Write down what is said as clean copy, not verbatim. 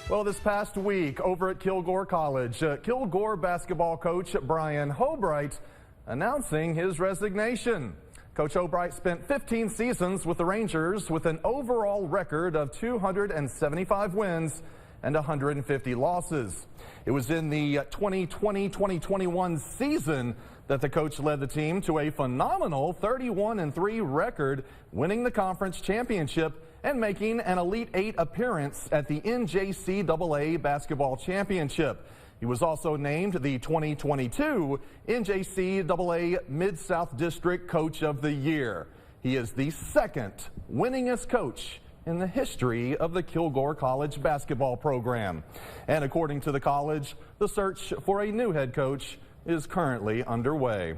Well, this past week over at Kilgore College, Kilgore basketball coach Brian Hoberecht announcing his resignation. Coach Hoberecht spent 15 seasons with the Rangers with an overall record of 275 wins and 150 losses. It was in the 2020-2021 season that the coach led the team to a phenomenal 31-3 record, winning the conference championship and making an Elite Eight appearance at the NJCAA Basketball Championship. He was also named the 2022 NJCAA Mid-South District Coach of the Year. He is the second winningest coach in the history of the Kilgore College basketball program. And according to the college, the search for a new head coach is currently underway.